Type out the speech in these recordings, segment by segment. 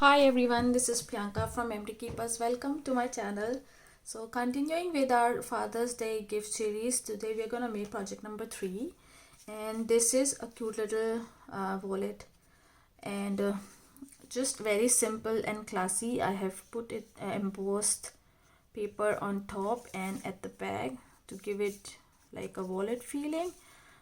Hi everyone, this is Priyanka from Empty Keepers. Welcome to my channel. So continuing with our Father's Day gift series, today we're gonna make project number 3, and this is a cute little wallet, and just very simple and classy. I have put it embossed paper on top and at the back to give it like a wallet feeling,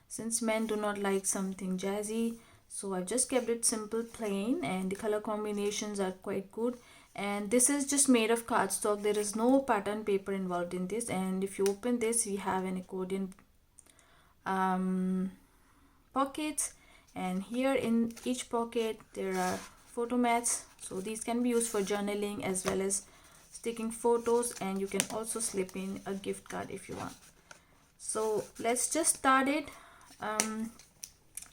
since men do not like something jazzy. So I've just kept it simple, plain, and the color combinations are quite good. And this is just made of cardstock. There is no pattern paper involved in this. And if you open this, we have an accordion pockets, and here in each pocket there are photo mats. So these can be used for journaling as well as sticking photos, and you can also slip in a gift card if you want. So let's just start it.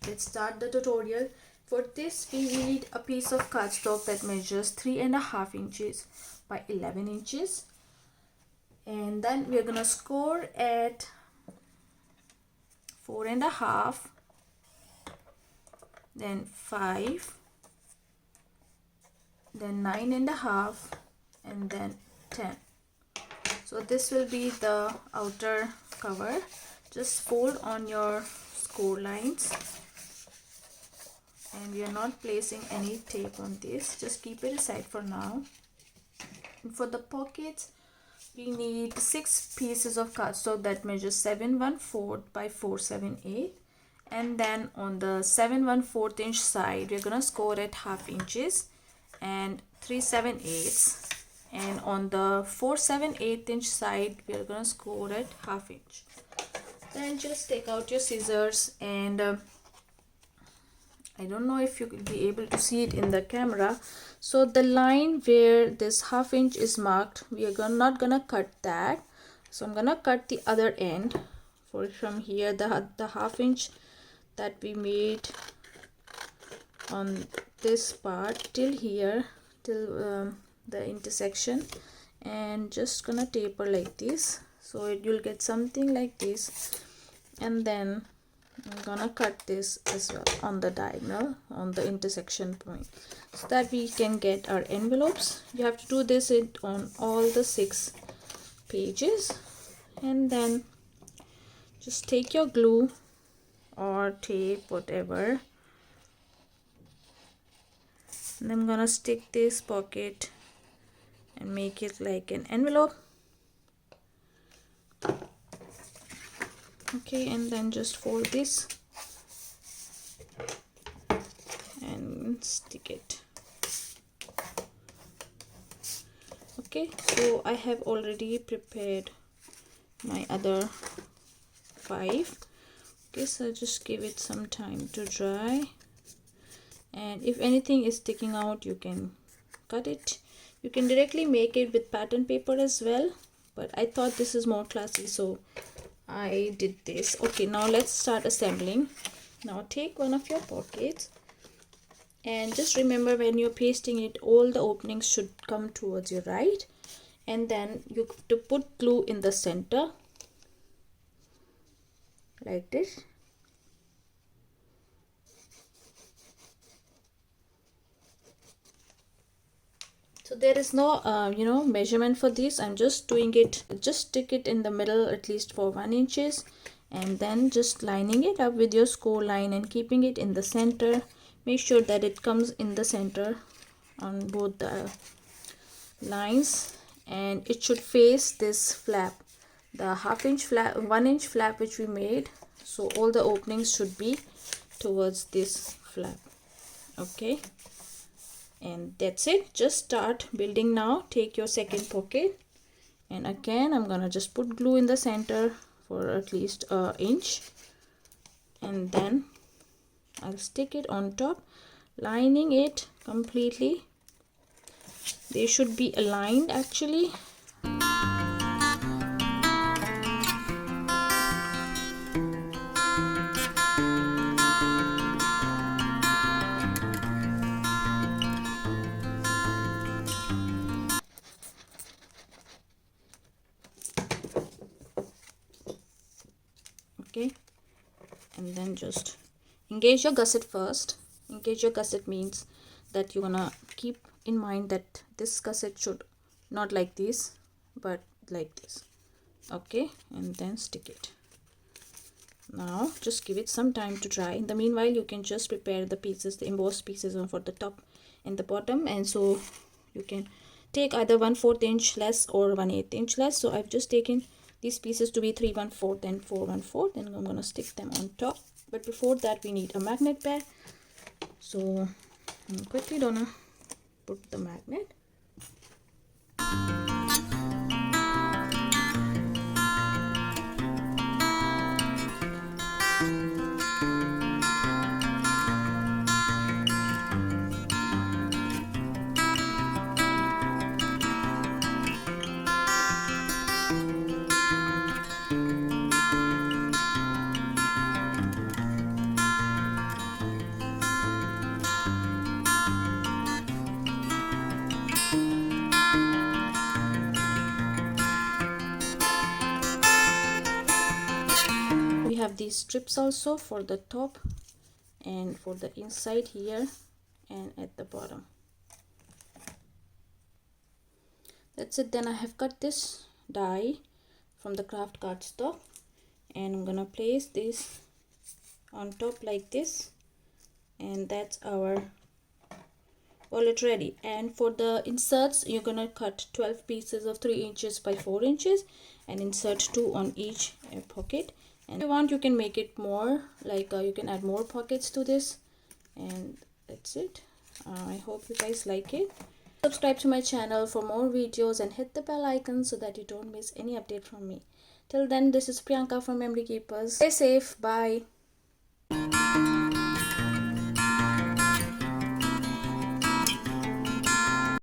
Let's start the tutorial. For this we need a piece of cardstock that measures 3.5 inches by 11 inches, and then we're gonna score at 4.5, then 5, then 9.5, and then 10. So this will be the outer cover. Just fold on your score lines, and we are not placing any tape on this. Just keep it aside for now. And for the pockets, we need 6 pieces of cardstock that measures 7/1/4 by 4/7/8, and then on the 7/1/4 inch side we're gonna score at 1/2 inches and 3/7/8, and on the 4/7/8 inch side we're gonna score at 1/2 inch. Then just take out your scissors, and I don't know if you could be able to see it in the camera. So the line where this 1/2 inch is marked, we are not gonna cut that. So I'm gonna cut the other end from here, the 1/2 inch that we made on this part till here, till the intersection, and just gonna taper like this. So you'll get something like this, and then I'm gonna cut this as well on the diagonal, on the intersection point, so that we can get our envelopes. You have to do this on all the 6 pages, and then just take your glue or tape, whatever, and I'm gonna stick this pocket and make it like an envelope. Okay, and then just fold this and stick it. Okay, so I have already prepared my other 5. Okay, so just give it some time to dry, and if anything is sticking out, you can cut it. You can directly make it with pattern paper as well, but I thought this is more classy, so I did this. Okay, now let's start assembling. Now take one of your pockets, and just remember, when you're pasting it, all the openings should come towards your right, and then you have to put glue in the center like this. So there is no measurement for this. I'm just doing it, just stick it in the middle at least for 1 inches, and then just lining it up with your score line and keeping it in the center. Make sure that it comes in the center on both the lines, and it should face this flap, the 1/2 inch flap, 1 inch flap which we made. So all the openings should be towards this flap. Okay, and that's it. Just start building now. Take your second pocket, and again I'm gonna just put glue in the center for at least 1 inch, and then I'll stick it on top, lining it completely. They should be aligned actually. Okay, and then just engage your gusset first. Engage your gusset means that you're gonna keep in mind that this cassette should not like this but like this. Okay, and then stick it. Now just give it some time to dry. In the meanwhile, you can just prepare the pieces, the embossed pieces for the top and the bottom. And so you can take either 1/4 inch less or 1/8 inch less. So I've just taken these pieces to be 3/4 and 4/4, and I'm gonna stick them on top. But before that, we need a magnet pair. So I'm quickly gonna put the magnet. We have these strips also for the top and for the inside here and at the bottom. That's it. Then I have cut this die from the craft cardstock, and I'm gonna place this on top like this, and that's our wallet ready. And for the inserts, you're gonna cut 12 pieces of 3 inches by 4 inches and insert 2 on each pocket. And if you want, you can make it more, like you can add more pockets to this. And that's it. I hope you guys like it. Subscribe to my channel for more videos and hit the bell icon so that you don't miss any update from me. Till then, this is Priyanka from Memory Keepers. Stay safe. Bye.